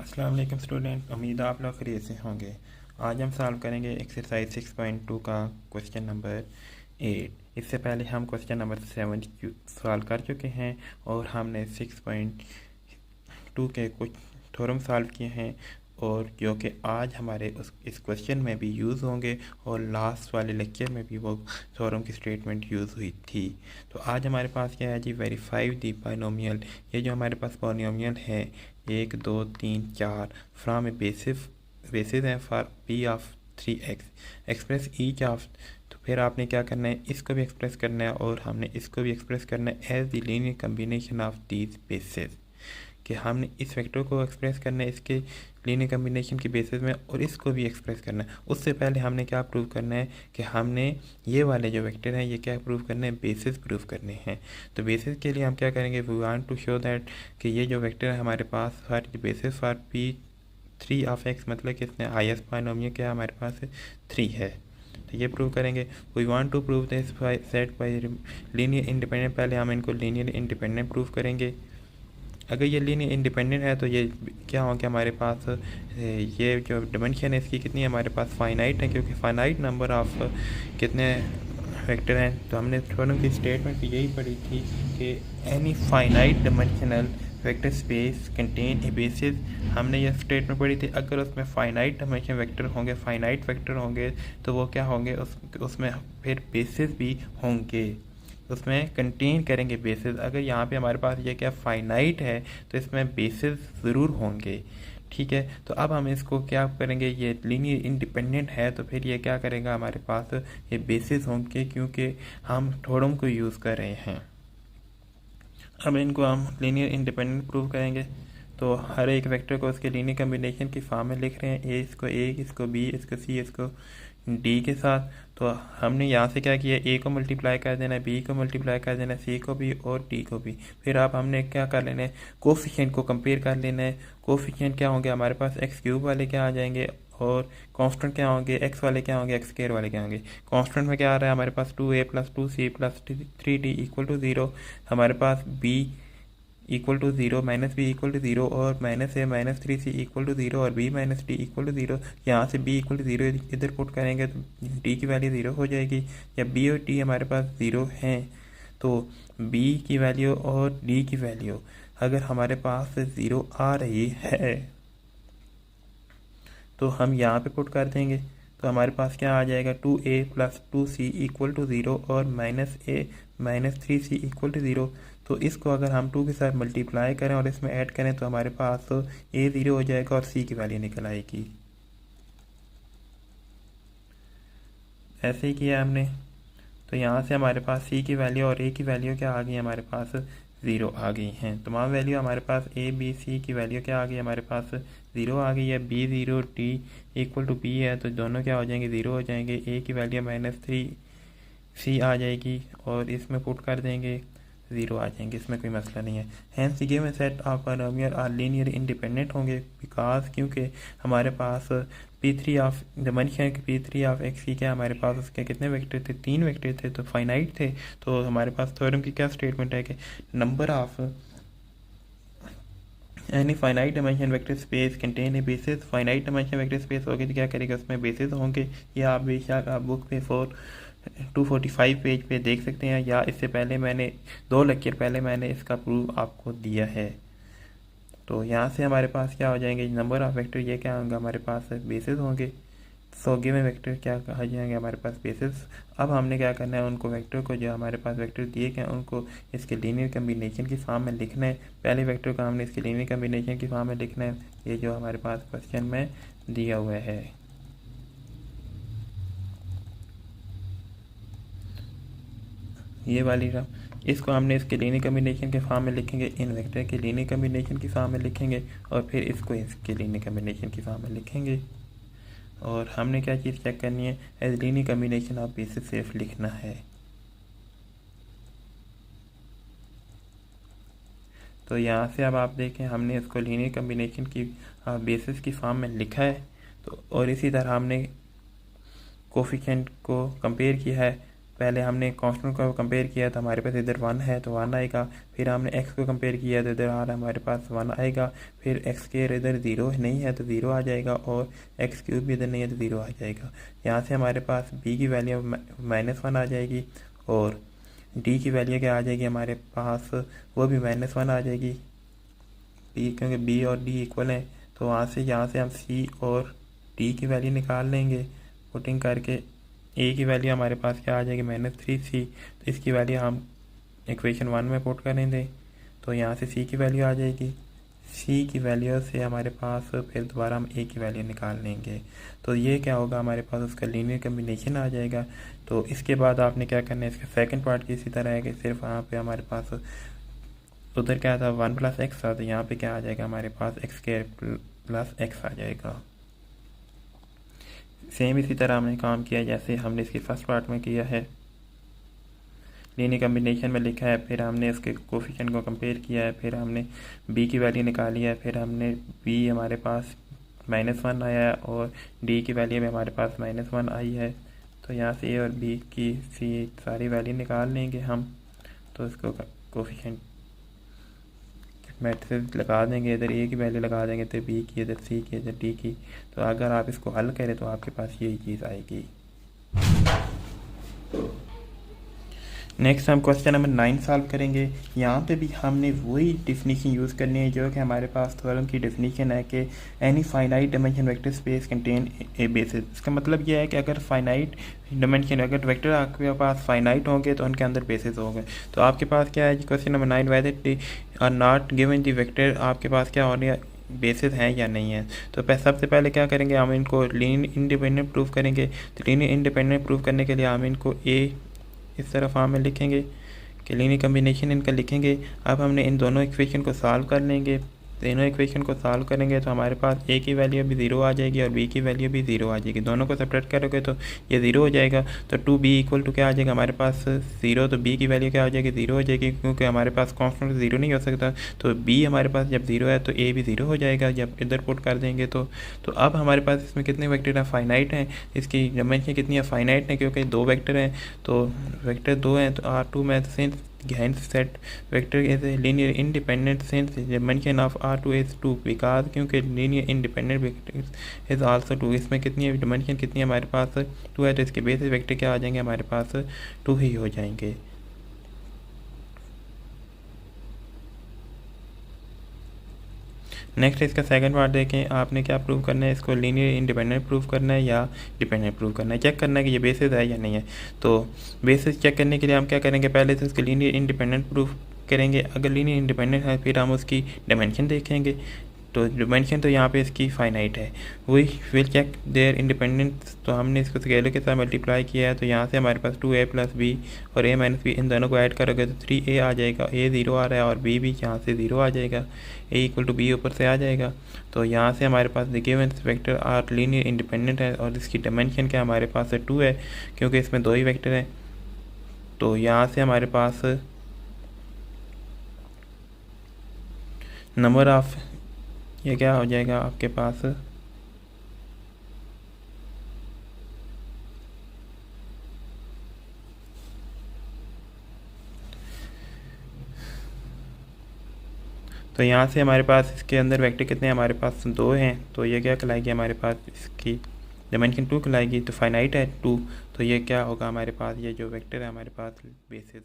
अस्सलाम वालेकुम स्टूडेंट, उम्मीद है आप लोग खैरियत से होंगे। आज हम सॉल्व करेंगे एक्सरसाइज 6.2 का क्वेश्चन नंबर 8। इससे पहले हम क्वेश्चन नंबर 7 सॉल्व कर चुके हैं और हमने 6.2 के कुछ थ्योरम सॉल्व किए हैं और जो कि आज हमारे इस क्वेश्चन में भी यूज़ होंगे और लास्ट वाले लेक्चर में भी वो थ्योरम की स्टेटमेंट यूज़ हुई थी। तो आज हमारे पास क्या है जी, वेरीफाई दी बाइनोमियल। ये जो हमारे पास बाइनोमियल है 1 2 3 4 फ्रॉम ए बेसिस है for P of 3x express each of. तो फिर आपने क्या करना है, इसको भी एक्सप्रेस करना है और हमने इसको भी एक्सप्रेस करना है as the linear combination of these basis, कि हमने इस वेक्टर को एक्सप्रेस करना है इसके लीनियर कम्बिनेशन की बेसिस में और इसको भी एक्सप्रेस करना है। उससे पहले हमने क्या प्रूव करना है कि हमने ये वाले जो वेक्टर हैं ये क्या प्रूव करने हैं, बेसिस प्रूव करने हैं। तो बेसिस के लिए हम क्या करेंगे, we want to show that कि ये जो वेक्टर है हमारे पास for basis for P3 of x, मतलब कि इसमें हाईएस्ट बाइनोमियल क्या हमारे पास 3 है। तो ये प्रूव करेंगे। We want to prove this by set by linear independent. पहले हम इनको लीनियर इंडिपेंडेंट प्रूव करेंगे। अगर ये लीनियर इंडिपेंडेंट है तो ये क्या होगा, हमारे पास ये जो डिमेंशन है इसकी कितनी है, हमारे पास फाइनाइट है, क्योंकि फाइनाइट नंबर ऑफ कितने वेक्टर हैं। तो हमने थ्योरम की स्टेटमेंट भी यही पढ़ी थी कि any finite dimensional vector space contain a basis. हमने ये स्टेटमेंट पढ़ी थी, अगर उसमें फाइनाइट डिमेंशन वेक्टर होंगे, फाइनाइट वेक्टर होंगे तो वो क्या होंगे, उसमें फिर बेसिस भी होंगे, उसमें कंटेन करेंगे बेसिस। अगर यहाँ पे हमारे पास ये क्या फाइनाइट है तो इसमें बेसिस ज़रूर होंगे। ठीक है, तो अब हम इसको क्या करेंगे, ये लीनियर इंडिपेंडेंट है तो फिर ये क्या करेगा, हमारे पास ये बेसिस होंगे क्योंकि हम थ्योरम को यूज़ कर रहे हैं। अब इनको हम लीनियर इंडिपेंडेंट प्रूव करेंगे। तो हर एक वेक्टर को उसके लीनियर कम्बिनेशन की फॉर्म में लिख रहे हैं, इसको ए, इसको बी, इसको सी, इसको डी के साथ। तो हमने यहाँ से क्या किया, ए को मल्टीप्लाई कर देना है, बी को मल्टीप्लाई कर देना है, सी को भी और डी को भी। फिर आप हमने क्या कर लेना है, कोफिशिएंट को कंपेयर कर लेना है। कोफिशिएंट क्या होंगे, हमारे पास एक्स क्यूब वाले क्या आ जाएंगे और कांस्टेंट क्या होंगे, एक्स वाले क्या होंगे, एक्स स्क्वायर वाले क्या होंगे। कांस्टेंट में क्या आ रहा है हमारे पास 2a + 2c + 3d equal to 0। हमारे पास b equal to 0, -b equal to 0 और -a -3c इक्वल टू 0 और b - d इक्वल टू 0। यहाँ से b इक्वल टू 0 इधर पुट करेंगे तो d की वैल्यू 0 हो जाएगी। या b और d हमारे पास 0 हैं तो b की वैल्यू और d की वैल्यू अगर हमारे पास 0 आ रही है तो हम यहाँ पे पुट कर देंगे। तो हमारे पास क्या आ जाएगा, 2a + 2c इक्वल टू 0 और -a -3c इक्वल टू 0। तो इसको अगर हम 2 के साथ मल्टीप्लाई करें और इसमें ऐड करें तो हमारे पास तो a 0 हो जाएगा और c की वैल्यू निकल आएगी। ऐसे ही किया हमने। तो यहाँ से हमारे पास c की वैल्यू और a की वैल्यू क्या आ गई, हमारे पास 0 आ गई हैं। तमाम वैल्यू हमारे पास a b c की वैल्यू क्या आ गई, हमारे पास 0 आ गई है। b 0 d equal to b है तो दोनों क्या हो जाएंगे, 0 हो जाएंगे। a की वैल्यू -3c आ जाएगी और इसमें पुट कर देंगे, 0 आ जाएंगे, इसमें कोई मसला नहीं है। Hence the given set of binomial are linear independent होंगे बिकॉज क्योंकि हमारे पास P3 of dimension P3 of x की क्या हमारे पास उसके कितने वेक्टर थे, 3 वेक्टर थे तो फाइनाइट थे। तो हमारे पास थ्योरम की क्या स्टेटमेंट है कि number of any finite dimension vector space contain a basis. Finite dimension vector space होगी तो क्या करेगा, उसमें बेसिस होंगे। ये आप बेशक आप बुक पे 245 पेज पे देख सकते हैं, या इससे पहले मैंने 2 लेक्चर पहले मैंने इसका प्रूफ आपको दिया है। तो यहाँ से हमारे पास क्या हो जाएंगे, नंबर ऑफ वेक्टर ये क्या होंगे, हमारे पास बेसिस होंगे। सो गिवन वेक्टर क्या कहा जाएंगे, हमारे पास बेसिस। अब हमने क्या करना है, उनको वेक्टर को जो हमारे पास वेक्टर दिए गए उनको इसके लीनियर कम्बिनेशन की फॉर्म में लिखना है। पहले वेक्टर को हमने इसके लीनियर कम्बिनेशन की फॉर्म में लिखना है, ये जो हमारे पास क्वेश्चन में दिया हुआ है। ये वाली इसको हमने इसके लीनियर कम्बिनेशन के फॉर्म में लिखेंगे, इन वेक्टर के लीनियर कम्बिनेशन की फॉर्म में लिखेंगे और फिर इसको इसके लीनियर कम्बिनेशन की फॉर्म में लिखेंगे। और हमने क्या चीज़ चेक करनी है, as linear combination of basis सिर्फ लिखना है। तो यहाँ से अब आप देखें हमने इसको लीनियर कम्बिनेशन की बेसिस की फॉर्म में लिखा है। तो और इसी तरह हमने कोफिशिएंट को कंपेयर किया है पहले हमने कांस्टेंट को कंपेयर किया तो हमारे पास इधर 1 है तो 1 आएगा। फिर हमने x को कंपेयर किया तो इधर आ रहा है हमारे पास 1 आएगा। फिर x² इधर 0 नहीं है तो 0 आ जाएगा और x³ भी इधर नहीं है तो 0 आ जाएगा। यहाँ से हमारे पास b की वैल्यू -1 आ जाएगी और d की वैल्यू क्या आ जाएगी हमारे पास, वो भी -1 आ जाएगी। b क्योंकि b और d इक्वल हैं तो यहाँ से हम c और d की वैल्यू निकाल लेंगे पुटिंग करके। a की वैल्यू हमारे पास क्या आ जाएगी -3c, तो इसकी वैल्यू हम इक्वेशन 1 में पुट करेंगे तो यहाँ से c की वैल्यू आ जाएगी। c की वैल्यू से हमारे पास फिर दोबारा हम a की वैल्यू निकाल लेंगे तो ये क्या होगा हमारे पास उसका लीनियर कम्बिनेशन आ जाएगा। तो इसके बाद आपने क्या करना है, इसका सेकंड पार्ट की इसी तरह है कि सिर्फ यहाँ पे हमारे पास उधर क्या था 1 + x था तो यहाँ पे क्या आ जाएगा हमारे पास x² + x आ जाएगा। सेम इसी तरह हमने काम किया जैसे हमने इसके फर्स्ट पार्ट में किया है, लीनियर कम्बिनेशन में लिखा है, फिर हमने उसके कोफिशिएंट को कंपेयर किया है, फिर हमने b की वैल्यू निकाली है, फिर हमने b हमारे पास -1 आया है और d की वैल्यू भी हमारे पास -1 आई है। तो यहाँ से a और b की सारी वैल्यू निकाल लेंगे हम। तो इसको कोफिशिएंट मैट्रिक्स लगा देंगे, इधर a की वैल्यू लगा देंगे, इधर b की, इधर c की, इधर d की। तो अगर आप इसको हल करें तो आपके पास यही चीज़ आएगी। नेक्स्ट हम क्वेश्चन नंबर 9 सॉल्व करेंगे। यहाँ पे भी हमने वही डेफिनेशन यूज़ करनी है जो कि हमारे पास थ्योरम की डेफिनेशन है कि any finite dimension vector space contain a basis. इसका मतलब यह है कि अगर फाइनाइट डायमेंशन अगर वेक्टर आपके पास फाइनाइट होंगे तो उनके अंदर बेसिस होंगे। तो आपके पास क्या है question number 9, whether or not given the vector, आपके पास क्या हो रहा है बेसिस हैं या नहीं है। तो सबसे पहले क्या करेंगे, हम इनको लीनियर इंडिपेंडेंट प्रूफ करेंगे। तो लीनियर इंडिपेंडेंट प्रूफ करने के लिए हम इनको इस तरह फॉर्म में लिखेंगे कि लीनियर कम्बिनेशन इनका लिखेंगे। अब हमने इन दोनों इक्वेशन को सॉल्व कर लेंगे। दोनों इक्वेशन को सॉल्व करेंगे तो हमारे पास a की वैल्यू भी 0 आ जाएगी और b की वैल्यू भी 0 आ जाएगी। दोनों को सेपरेट करोगे तो ये 0 हो जाएगा। तो 2b = क्या आ जाएगा हमारे पास 0, तो b की वैल्यू क्या हो जाएगी 0 हो जाएगी क्योंकि हमारे पास कांस्टेंट 0 नहीं हो सकता। तो b हमारे पास जब 0 है तो a भी 0 हो जाएगा जब इधर पुट कर देंगे। तो अब हमारे पास इसमें कितने वेक्टर हैं, फाइनाइट हैं। इसकी डायमेंशन कितनी है, फाइनाइट है क्योंकि 2 वेक्टर हैं। तो वेक्टर 2 हैं तो R2 में hence set vector is a linear independent since the dimension of R2 is 2 because क्योंकि linear independent vector is also 2। इसमें कितनी है डिमेंशन, कितनी है हमारे पास 2 है तो इसके बेसिस वेक्टर क्या आ जाएंगे हमारे पास 2 ही हो जाएंगे। नेक्स्ट इसका सेकंड पार्ट देखें, आपने क्या प्रूव करना है, इसको लीनियर इंडिपेंडेंट प्रूव करना है या डिपेंडेंट प्रूव करना है, चेक करना है कि ये बेसिस है या नहीं है। तो बेसिस चेक करने के लिए हम क्या करेंगे, पहले तो इसके लीनियर इंडिपेंडेंट प्रूफ करेंगे। अगर लीनियर इंडिपेंडेंट है फिर हम उसकी डायमेंशन देखेंगे। तो डायमेंशन तो यहाँ पे इसकी फाइनाइट है, we will check their independence. तो हमने इसको स्केलर के साथ मल्टीप्लाई किया है तो यहाँ से हमारे पास 2a + b और a - b इन दोनों को ऐड करोगे तो 3a आ जाएगा। a 0 आ रहा है और b भी यहाँ से 0 आ जाएगा। a = b ऊपर से आ जाएगा। तो यहाँ से हमारे पास the given vector are linear independent है और इसकी डायमेंशन क्या हमारे पास 2 है क्योंकि इसमें 2 ही वेक्टर हैं। तो यहाँ से हमारे पास नंबर ऑफ ये क्या हो जाएगा आपके पास तो यहाँ से हमारे पास इसके अंदर वेक्टर कितने हैं, हमारे पास 2 हैं। तो ये क्या कहलाएगी हमारे पास इसकी डायमेंशन 2 कहलाएगी। तो फाइनाइट है 2, तो ये क्या होगा हमारे पास ये जो वेक्टर है हमारे पास बेसिस